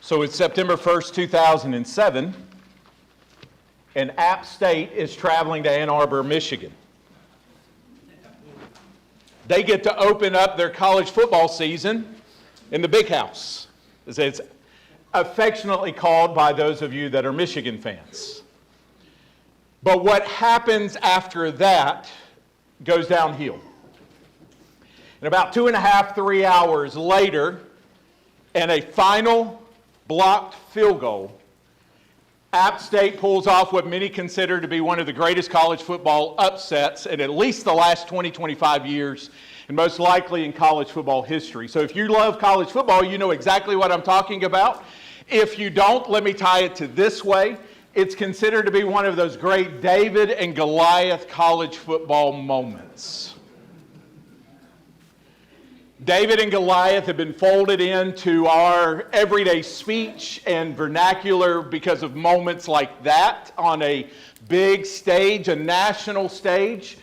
So it's September 1st, 2007, and App State is traveling to Ann Arbor, Michigan. They get to open up their college football season in the Big House, as it's affectionately called by those of you that are Michigan fans. But what happens after that goes downhill. And about 2.5, 3 hours later, and a final blocked field goal, App State pulls off what many consider to be one of the greatest college football upsets in at least the last 20, 25 years, and most likely in college football history. So if you love college football, you know exactly what I'm talking about. If you don't, let me tie it to this way. It's considered to be one of those great David and Goliath college football moments. David and Goliath have been folded into our everyday speech and vernacular because of moments like that on a big stage, a national stage.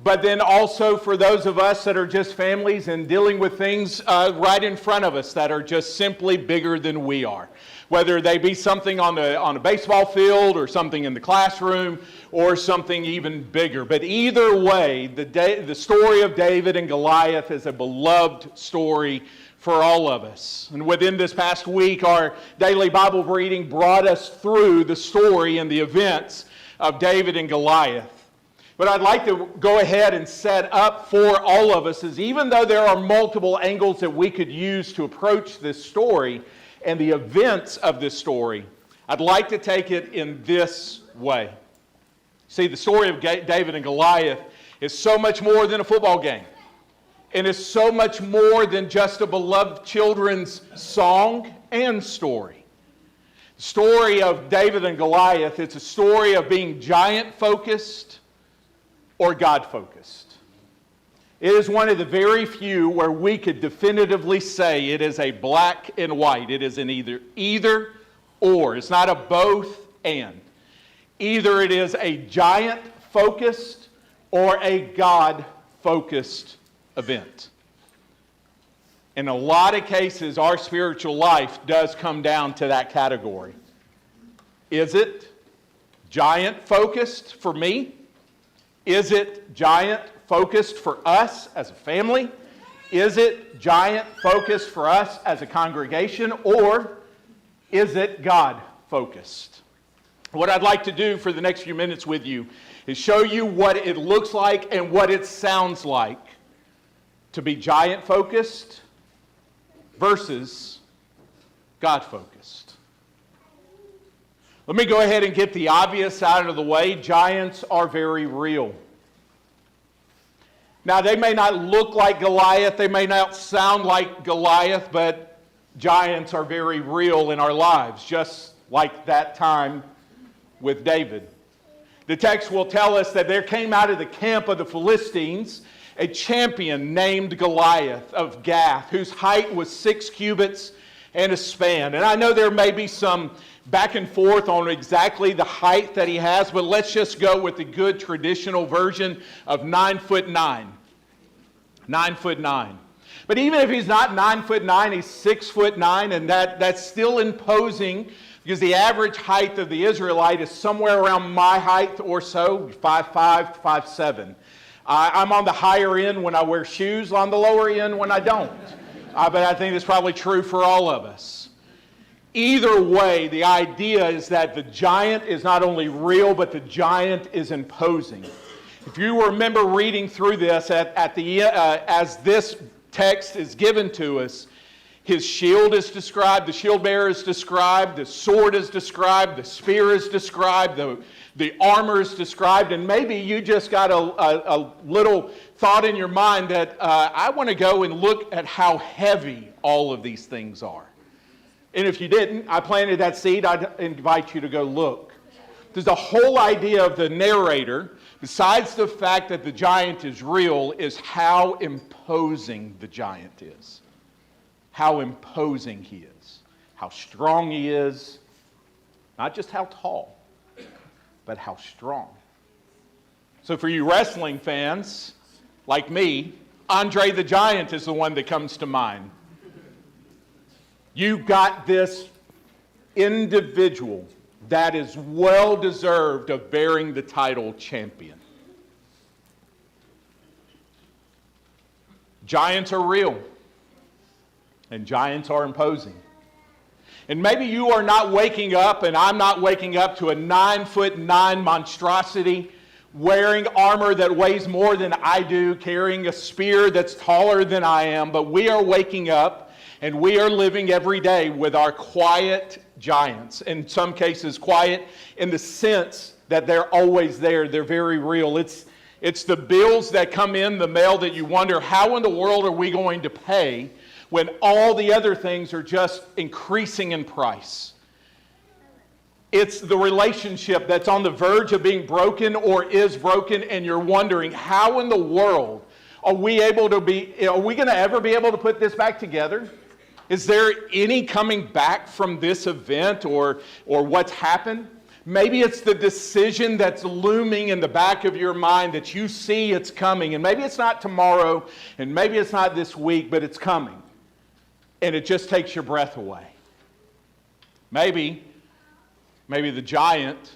But then also for those of us that are just families and dealing with things right in front of us that are just simply bigger than we are. Whether they be something on a baseball field or something in the classroom or something even bigger. But either way, the story of David and Goliath is a beloved story for all of us. And within this past week, our daily Bible reading brought us through the story and the events of David and Goliath. What I'd like to go ahead and set up for all of us is, even though there are multiple angles that we could use to approach this story and the events of this story, I'd like to take it in this way. See, the story of David and Goliath is so much more than a football game. And is so much more than just a beloved children's song and story. The story of David and Goliath, it's a story of being giant-focused or God-focused. It is one of the very few where we could definitively say it is a black and white. It is an either or. It's not a both and. Either it is a giant-focused or a God-focused event. In a lot of cases, our spiritual life does come down to that category. Is it giant-focused for me? Is it giant-focused for us as a family? Is it giant-focused for us as a congregation? Or is it God-focused? What I'd like to do for the next few minutes with you is show you what it looks like and what it sounds like to be giant-focused versus God-focused. Let me go ahead and get the obvious out of the way. Giants are very real. Now, they may not look like Goliath, they may not sound like Goliath, but giants are very real in our lives, just like that time with David. The text will tell us that there came out of the camp of the Philistines a champion named Goliath of Gath, whose height was 6 cubits and a span. And I know there may be some back and forth on exactly the height that he has, but let's just go with the good traditional version of 9'9". 9'9". But even if he's not 9'9", he's 6'9", and that's still imposing, because the average height of the Israelite is somewhere around my height or so, 5'5", 5'7". I'm on the higher end when I wear shoes, on the lower end when I don't. But I think that's probably true for all of us. Either way, the idea is that the giant is not only real, but the giant is imposing. If you remember reading through this as this text is given to us, his shield is described, the shield bearer is described, the sword is described, the spear is described, the armor is described, and maybe you just got a little thought in your mind that I want to go and look at how heavy all of these things are. And if you didn't, I planted that seed. I'd invite you to go look. There's the whole idea of the narrator, besides the fact that the giant is real, is how imposing the giant is. How imposing he is. How strong he is. Not just how tall, but how strong. So for you wrestling fans, like me, Andre the Giant is the one that comes to mind. You've got this individual that is well deserved of bearing the title champion. Giants are real, and giants are imposing. And maybe you are not waking up, and I'm not waking up to a 9'9" monstrosity, wearing armor that weighs more than I do, carrying a spear that's taller than I am, but we are waking up and we are living every day with our quiet giants. In some cases, quiet in the sense that they're always there. They're very real. It's the bills that come in the mail that you wonder, how in the world are we going to pay when all the other things are just increasing in price? It's the relationship that's on the verge of being broken or is broken, and you're wondering, how in the world are we going to ever be able to put this back together? Is there any coming back from this event or what's happened? Maybe it's the decision that's looming in the back of your mind that you see it's coming. And maybe it's not tomorrow, and maybe it's not this week, but it's coming. And it just takes your breath away. Maybe the giant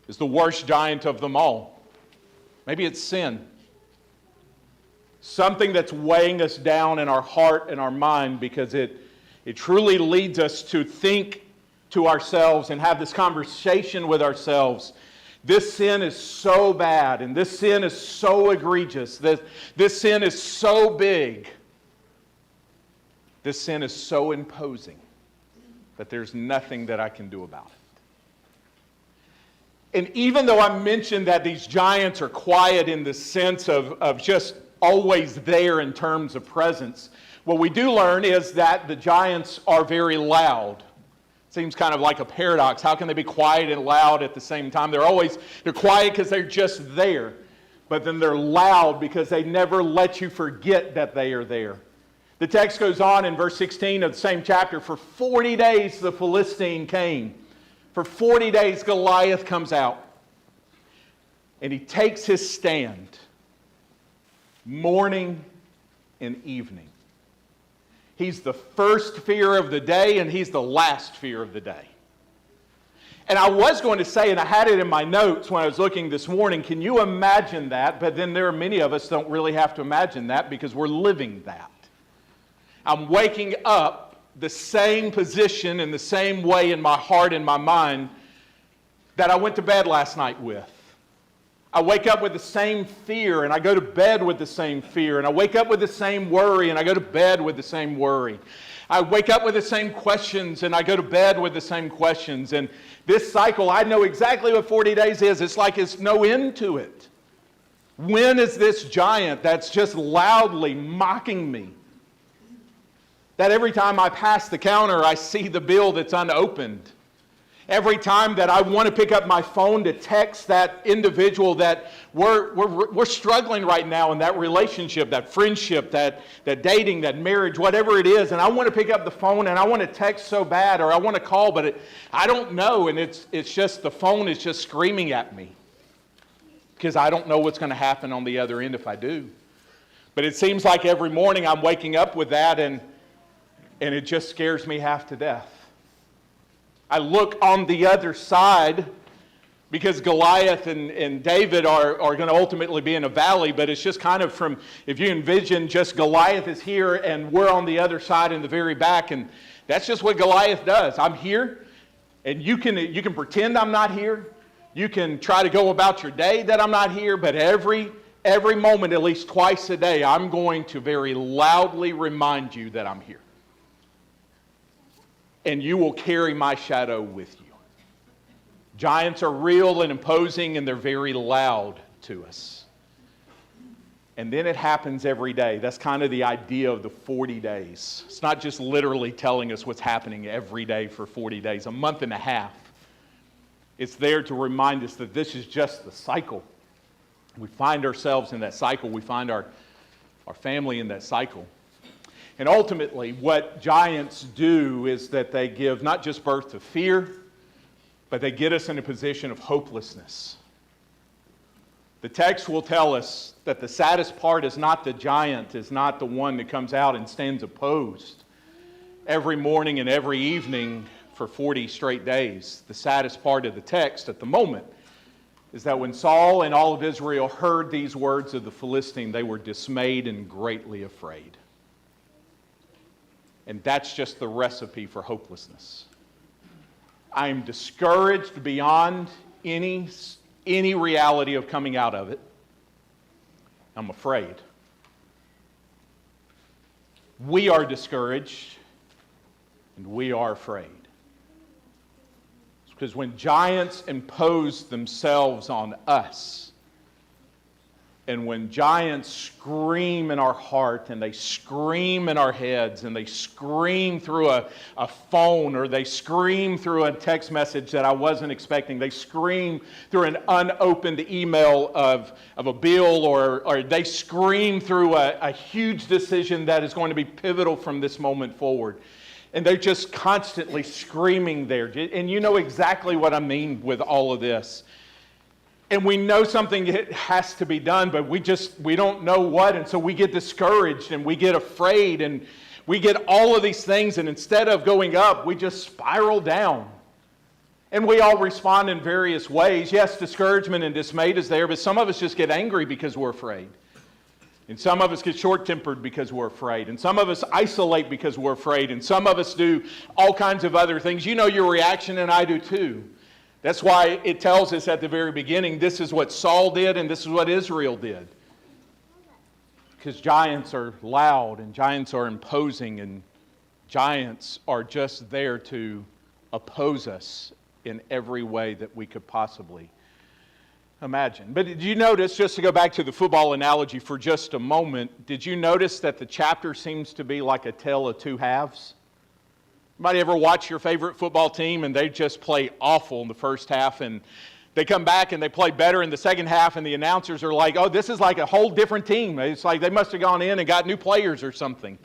is the worst giant of them all. Maybe it's sin. Something that's weighing us down in our heart and our mind, because it truly leads us to think to ourselves and have this conversation with ourselves. This sin is so bad, and this sin is so egregious, this sin is so big, this sin is so imposing that there's nothing that I can do about it. And even though I mentioned that these giants are quiet in the sense of just always there in terms of presence, what we do learn is that the giants are very loud. Seems kind of like a paradox. How can they be quiet and loud at the same time? They're quiet because they're just there, but then they're loud because they never let you forget that they are there. The text goes on in verse 16 of the same chapter, for 40 days the Philistine came. For 40 days Goliath comes out, and he takes his stand morning and evening. He's the first fear of the day, and he's the last fear of the day. And I was going to say, and I had it in my notes when I was looking this morning, can you imagine that? But then there are many of us don't really have to imagine that because we're living that. I'm waking up the same position in the same way in my heart and my mind that I went to bed last night with. I wake up with the same fear, and I go to bed with the same fear. And I wake up with the same worry, and I go to bed with the same worry. I wake up with the same questions, and I go to bed with the same questions. And this cycle, I know exactly what 40 days is. It's like it's no end to it. When is this giant that's just loudly mocking me? That every time I pass the counter, I see the bill that's unopened. Every time that I want to pick up my phone to text that individual that we're struggling right now in that relationship, that friendship, that dating, that marriage, whatever it is, and I want to pick up the phone and I want to text so bad, or I want to call, but I don't know, and it's just the phone is just screaming at me because I don't know what's going to happen on the other end if I do. But it seems like every morning I'm waking up with that, and it just scares me half to death. I look on the other side because Goliath and David are going to ultimately be in a valley, but it's just kind of from, if you envision just Goliath is here and we're on the other side in the very back, and that's just what Goliath does. I'm here, and you can pretend I'm not here. You can try to go about your day that I'm not here, but every moment, at least twice a day, I'm going to very loudly remind you that I'm here. And you will carry my shadow with you. Giants are real and imposing, and they're very loud to us. And then it happens every day. That's kind of the idea of the 40 days. It's not just literally telling us what's happening every day for 40 days, a month and a half. It's there to remind us that this is just the cycle. We find ourselves in that cycle. We find our family in that cycle. And ultimately, what giants do is that they give not just birth to fear, but they get us in a position of hopelessness. The text will tell us that the saddest part is not the giant, is not the one that comes out and stands opposed every morning and every evening for 40 straight days. The saddest part of the text at the moment is that when Saul and all of Israel heard these words of the Philistine, they were dismayed and greatly afraid. And that's just the recipe for hopelessness. I am discouraged beyond any reality of coming out of it. I'm afraid. We are discouraged and we are afraid. It's because when giants impose themselves on us, and when giants scream in our heart, and they scream in our heads, and they scream through a phone, or they scream through a text message that I wasn't expecting, they scream through an unopened email of a bill, or they scream through a huge decision that is going to be pivotal from this moment forward. And they're just constantly screaming there. And you know exactly what I mean with all of this. And we know something has to be done, but we don't know what. And so we get discouraged and we get afraid and we get all of these things. And instead of going up, we just spiral down. And we all respond in various ways. Yes, discouragement and dismay is there, but some of us just get angry because we're afraid. And some of us get short-tempered because we're afraid. And some of us isolate because we're afraid. And some of us do all kinds of other things. You know your reaction, and I do too. That's why it tells us at the very beginning, this is what Saul did and this is what Israel did. Because giants are loud and giants are imposing and giants are just there to oppose us in every way that we could possibly imagine. But did you notice, just to go back to the football analogy for just a moment, did you notice that the chapter seems to be like a tale of two halves? Anybody ever watch your favorite football team and they just play awful in the first half and they come back and they play better in the second half and the announcers are like, oh, this is like a whole different team. It's like they must have gone in and got new players or something.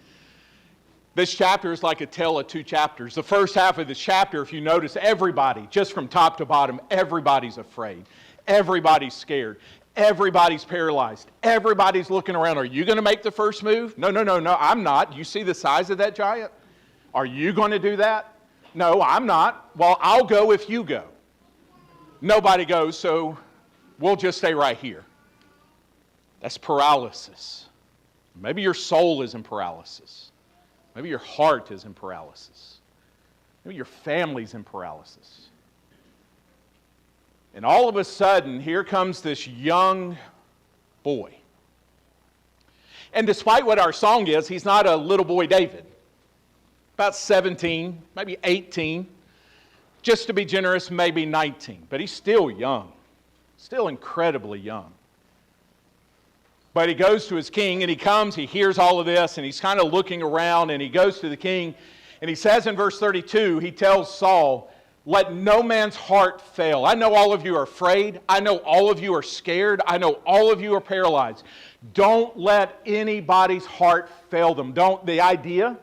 This chapter is like a tale of two chapters. The first half of this chapter, if you notice, everybody, just from top to bottom, everybody's afraid. Everybody's scared. Everybody's paralyzed. Everybody's looking around. Are you going to make the first move? No, I'm not. You see the size of that giant? Are you going to do that? No, I'm not. Well, I'll go if you go. Nobody goes, so we'll just stay right here. That's paralysis. Maybe your soul is in paralysis. Maybe your heart is in paralysis. Maybe your family's in paralysis. And all of a sudden, here comes this young boy. And despite what our song is, he's not a little boy David. About 17, maybe 18. Just to be generous, maybe 19. But he's still young. Still incredibly young. But he goes to his king, and he comes, he hears all of this, and he's kind of looking around, and he goes to the king, and he says in verse 32, he tells Saul, let no man's heart fail. I know all of you are afraid. I know all of you are scared. I know all of you are paralyzed. Don't let anybody's heart fail them. The idea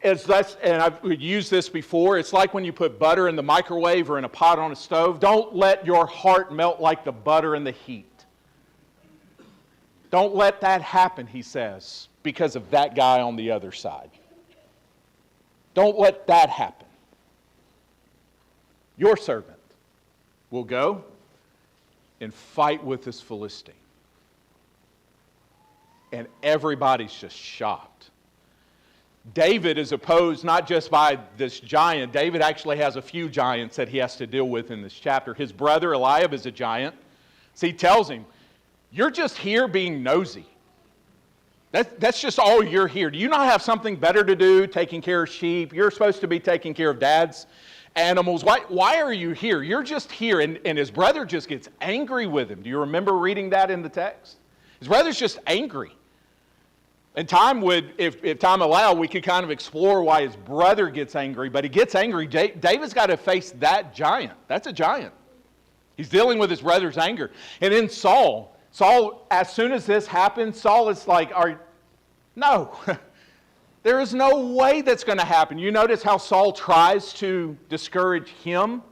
is this, and I've used this before, it's like when you put butter in the microwave or in a pot on a stove. Don't let your heart melt like the butter in the heat. Don't let that happen, he says, because of that guy on the other side. Don't let that happen. Your servant will go and fight with this Philistine. And everybody's just shocked. David is opposed not just by this giant. David actually has a few giants that he has to deal with in this chapter. His brother Eliab is a giant. So he tells him, you're just here being nosy. That's just all you're here. Do you not have something better to do, taking care of sheep? You're supposed to be taking care of dad's animals. Why are you here? You're just here. And his brother just gets angry with him. Do you remember reading that in the text? His brother's just angry. And if time allowed, we could kind of explore why his brother gets angry. But he gets angry. David's got to face that giant. That's a giant. He's dealing with his brother's anger. And then Saul, as soon as this happens, Saul is like, no. There is no way that's going to happen. You notice how Saul tries to discourage him?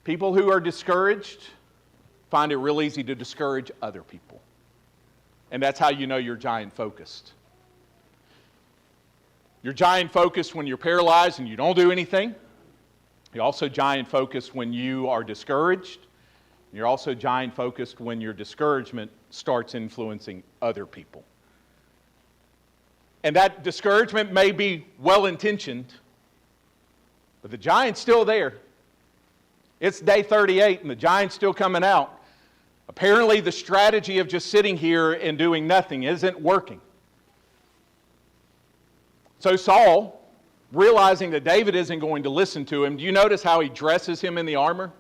People who are discouraged find it real easy to discourage other people. And that's how you know you're giant focused. You're giant focused when you're paralyzed and you don't do anything. You're also giant focused when you are discouraged. You're also giant focused when your discouragement starts influencing other people. And that discouragement may be well-intentioned, but the giant's still there. It's day 38 and the giant's still coming out. Apparently the strategy of just sitting here and doing nothing isn't working. So Saul, realizing that David isn't going to listen to him, do you notice how he dresses him in the armor?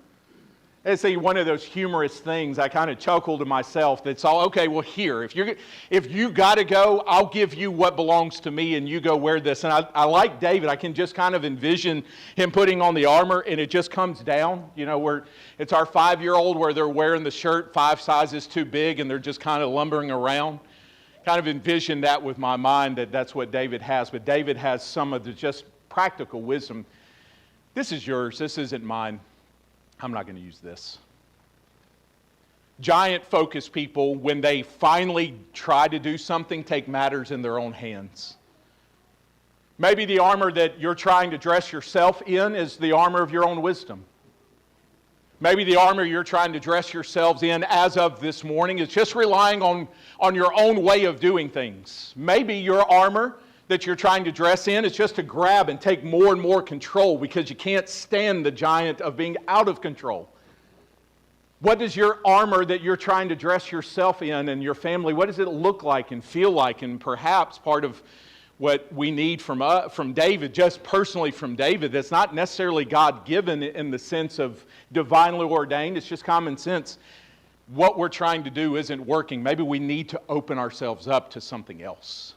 It's one of those humorous things. I kind of chuckle to myself that Saul, okay, well here, if you got to go, I'll give you what belongs to me and you go wear this. And I like David. I can just kind of envision him putting on the armor and it just comes down. You know, where it's our 5-year-old where they're wearing the shirt 5 sizes too big and they're just kind of lumbering around. Kind of envision that with my mind that's what David has. But David has some of the just practical wisdom. This is yours. This isn't mine. I'm not going to use this. Giant-focused people, when they finally try to do something, take matters in their own hands. Maybe the armor that you're trying to dress yourself in is the armor of your own wisdom. Maybe the armor you're trying to dress yourselves in as of this morning is just relying on your own way of doing things. Maybe your armor that you're trying to dress in is just to grab and take more and more control because you can't stand the giant of being out of control. What does your armor that you're trying to dress yourself in and your family, what does it look like and feel like? And perhaps part of what we need from David, just personally from David, that's not necessarily God-given in the sense of divinely ordained, it's just common sense. What we're trying to do isn't working. Maybe we need to open ourselves up to something else.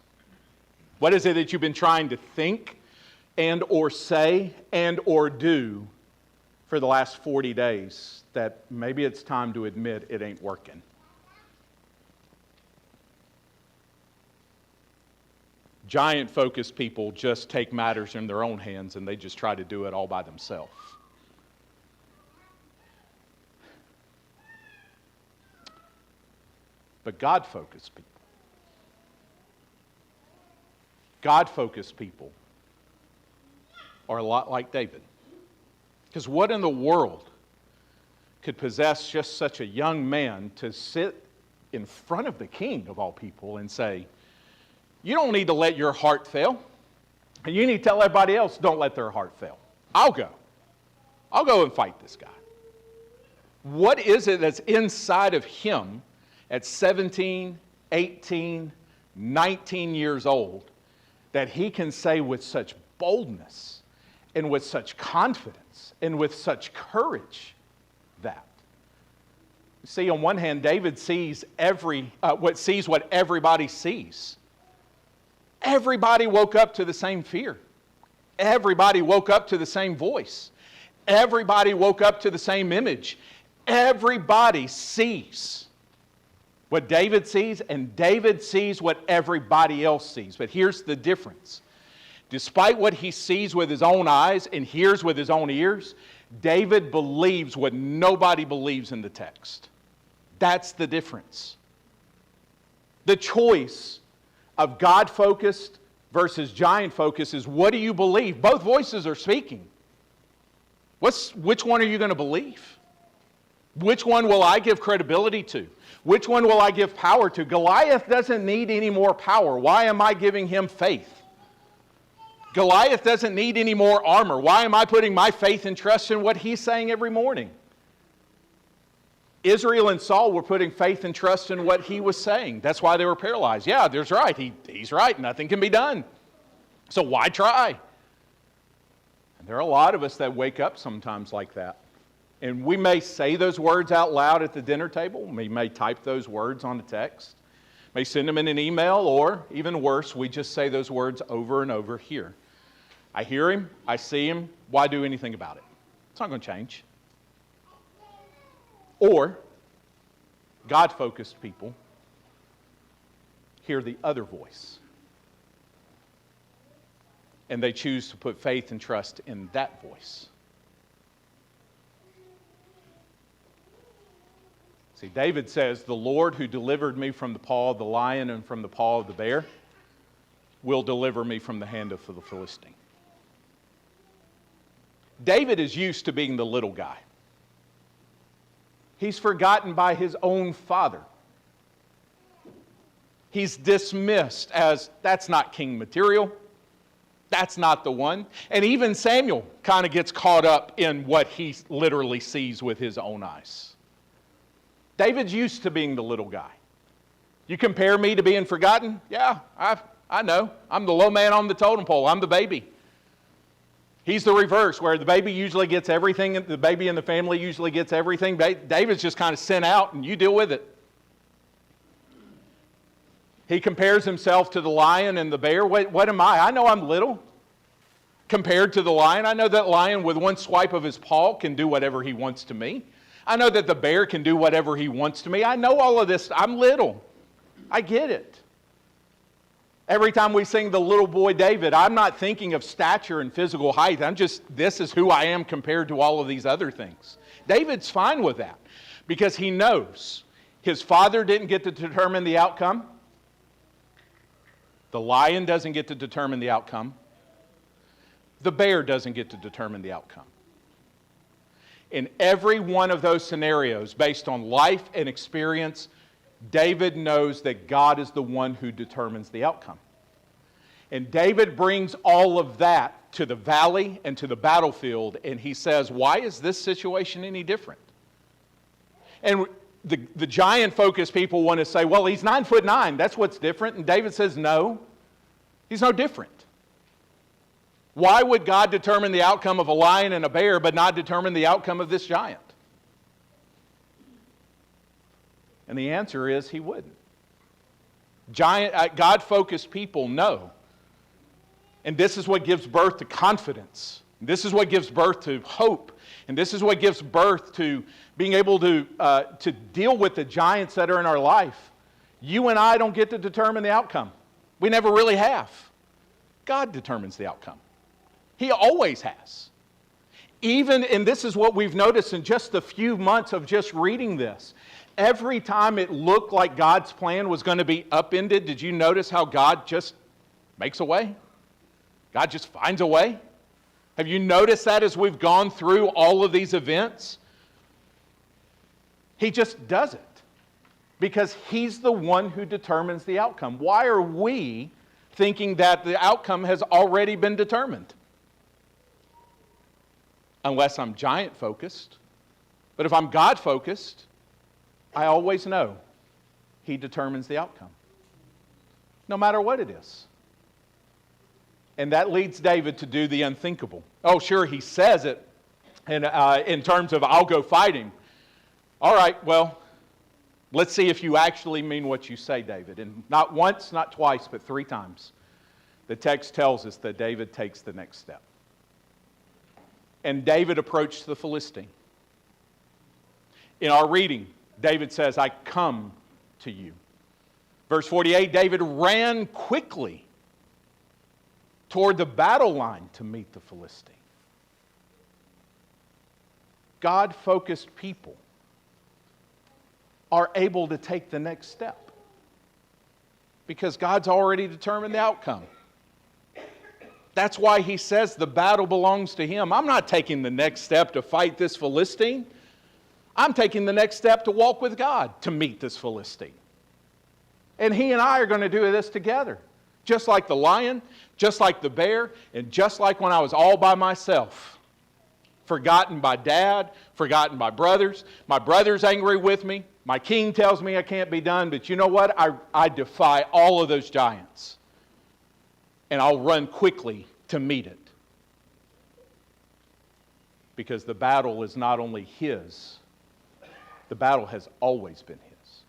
What is it that you've been trying to think and or say and or do for the last 40 days that maybe it's time to admit it ain't working? Giant-focused people just take matters in their own hands and they just try to do it all by themselves. But God-focused people. God-focused people are a lot like David. Because what in the world could possess just such a young man to sit in front of the king of all people and say, you don't need to let your heart fail. And you need to tell everybody else, don't let their heart fail. I'll go and fight this guy. What is it that's inside of him at 17, 18, 19 years old that he can say with such boldness and with such confidence and with such courage that? See, on one hand, David sees what everybody sees. Everybody woke up to the same fear. Everybody woke up to the same voice. Everybody woke up to the same image. Everybody sees what David sees, and David sees what everybody else sees. But here's the difference. Despite what he sees with his own eyes and hears with his own ears, David believes what nobody believes in the text. That's the difference. The choice of God-focused versus giant-focused is, what do you believe? Both voices are speaking. Which one are you going to believe? Which one will I give credibility to? Which one will I give power to? Goliath doesn't need any more power. Why am I giving him faith? Goliath doesn't need any more armor. Why am I putting my faith and trust in what he's saying every morning? Israel and Saul were putting faith and trust in what he was saying. That's why they were paralyzed. Yeah, there's right. He's right. Nothing can be done. So why try? And there are a lot of us that wake up sometimes like that. And we may say those words out loud at the dinner table. We may type those words on a text. May send them in an email, or even worse, we just say those words over and over here. I hear him. I see him. Why do anything about it? It's not going to change. Or, God-focused people hear the other voice. And they choose to put faith and trust in that voice. See, David says, the Lord who delivered me from the paw of the lion and from the paw of the bear, will deliver me from the hand of the Philistine. David is used to being the little guy. He's forgotten by his own father. He's dismissed as, that's not king material. That's not the one. And even Samuel kind of gets caught up in what he literally sees with his own eyes. David's used to being the little guy. You compare me to being forgotten? Yeah, I know. I'm the low man on the totem pole. I'm the baby. He's the reverse, where the baby usually gets everything. The baby in the family usually gets everything. David's just kind of sent out, and you deal with it. He compares himself to the lion and the bear. What am I? I know I'm little compared to the lion. I know that lion with one swipe of his paw can do whatever he wants to me. I know that the bear can do whatever he wants to me. I know all of this. I'm little. I get it. Every time we sing the little boy David, I'm not thinking of stature and physical height. This is who I am compared to all of these other things. David's fine with that because he knows his father didn't get to determine the outcome. The lion doesn't get to determine the outcome. The bear doesn't get to determine the outcome. In every one of those scenarios, based on life and experience, David knows that God is the one who determines the outcome. And David brings all of that to the valley and to the battlefield, and he says, why is this situation any different? And the giant-focused people want to say, well, he's 9'9", that's what's different. And David says, no, he's no different. Why would God determine the outcome of a lion and a bear, but not determine the outcome of this giant? And the answer is he wouldn't. God-focused people know. And this is what gives birth to confidence. This is what gives birth to hope. And this is what gives birth to being able to deal with the giants that are in our life. You and I don't get to determine the outcome. We never really have. God determines the outcome. He always has. Even, and this is what we've noticed in just a few months of just reading this, every time it looked like God's plan was going to be upended, did you notice how God just makes a way? God just finds a way? Have you noticed that as we've gone through all of these events? He just does it because He's the one who determines the outcome. Why are we thinking that the outcome has already been determined? Unless I'm giant-focused. But if I'm God-focused, I always know He determines the outcome, no matter what it is. And that leads David to do the unthinkable. Oh, sure, he says it in terms of, I'll go fight him. All right, well, let's see if you actually mean what you say, David. And not once, not twice, but 3 times. The text tells us that David takes the next step. And David approached the Philistine. In our reading, David says, I come to you. Verse 48, David ran quickly toward the battle line to meet the Philistine. God-focused people are able to take the next step because God's already determined the outcome. That's why he says the battle belongs to him. I'm not taking the next step to fight this Philistine. I'm taking the next step to walk with God to meet this Philistine. And he and I are going to do this together. Just like the lion, just like the bear, and just like when I was all by myself. Forgotten by dad, forgotten by brothers. My brother's angry with me. My king tells me I can't be done. But you know what? I defy all of those giants. And I'll run quickly to meet it. Because the battle is not only his, the battle has always been his.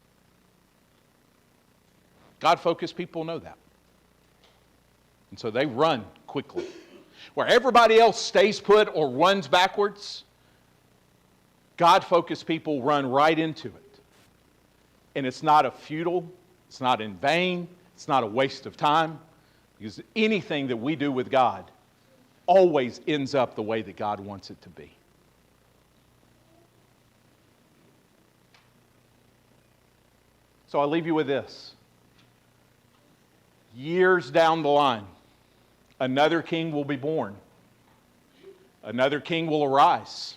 God-focused people know that. And so they run quickly. Where everybody else stays put or runs backwards, God-focused people run right into it. And it's not a futile, it's not in vain, it's not a waste of time. Because anything that we do with God always ends up the way that God wants it to be. So I'll leave you with this. years down the line, another king will be born. Another king will arise.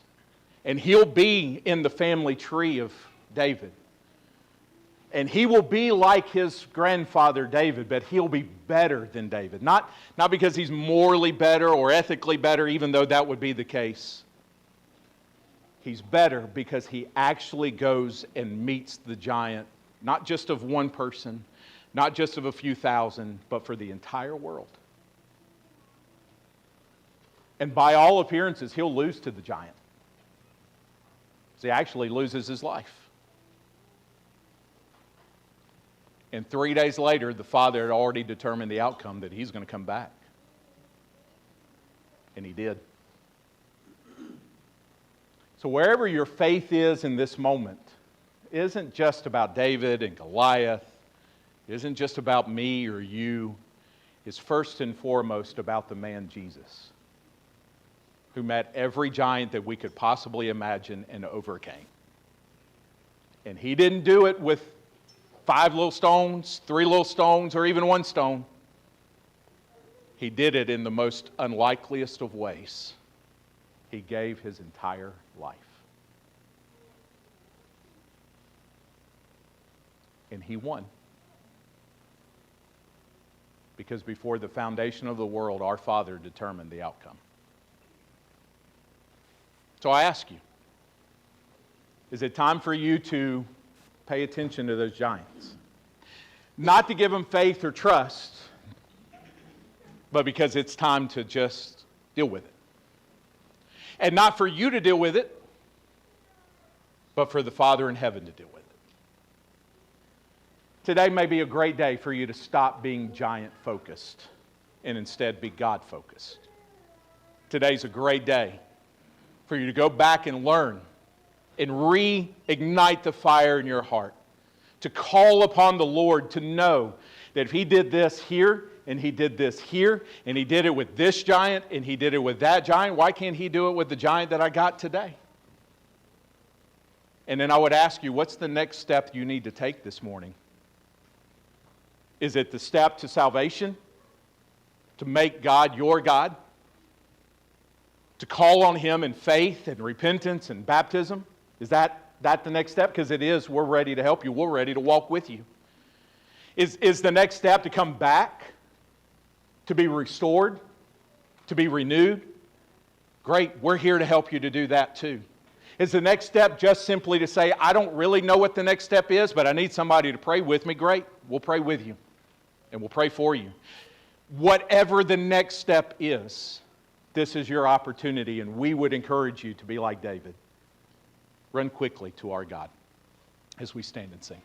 And he'll be in the family tree of David. And he will be like his grandfather David, but he'll be better than David. Not because he's morally better or ethically better, even though that would be the case. He's better because he actually goes and meets the giant, not just of one person, not just of a few thousand, but for the entire world. And by all appearances, he'll lose to the giant. He actually loses his life. And 3 days later, the father had already determined the outcome that he's going to come back. And he did. So wherever your faith is in this moment, it isn't just about David and Goliath. It isn't just about me or you. It's first and foremost about the man Jesus, who met every giant that we could possibly imagine and overcame. And he didn't do it with 5 little stones, 3 little stones, or even 1 stone. He did it in the most unlikeliest of ways. He gave his entire life. And he won. Because before the foundation of the world, our Father determined the outcome. So I ask you, is it time for you to pay attention to those giants? Not to give them faith or trust, but because it's time to just deal with it. And not for you to deal with it, but for the Father in heaven to deal with it. Today may be a great day for you to stop being giant-focused and instead be God-focused. Today's a great day for you to go back and learn and reignite the fire in your heart, to call upon the Lord, to know that if He did this here, and He did this here, and He did it with this giant, and He did it with that giant, why can't He do it with the giant that I got today? And then I would ask you, what's the next step you need to take this morning? Is it the step to salvation? To make God your God? To call on Him in faith and repentance and baptism? Is that the next step? Because it is. We're ready to help you. We're ready to walk with you. Is the next step to come back? To be restored? To be renewed? Great. We're here to help you to do that too. Is the next step just simply to say, I don't really know what the next step is, but I need somebody to pray with me? Great. We'll pray with you. And we'll pray for you. Whatever the next step is, this is your opportunity, and we would encourage you to be like David. Run quickly to our God as we stand and sing.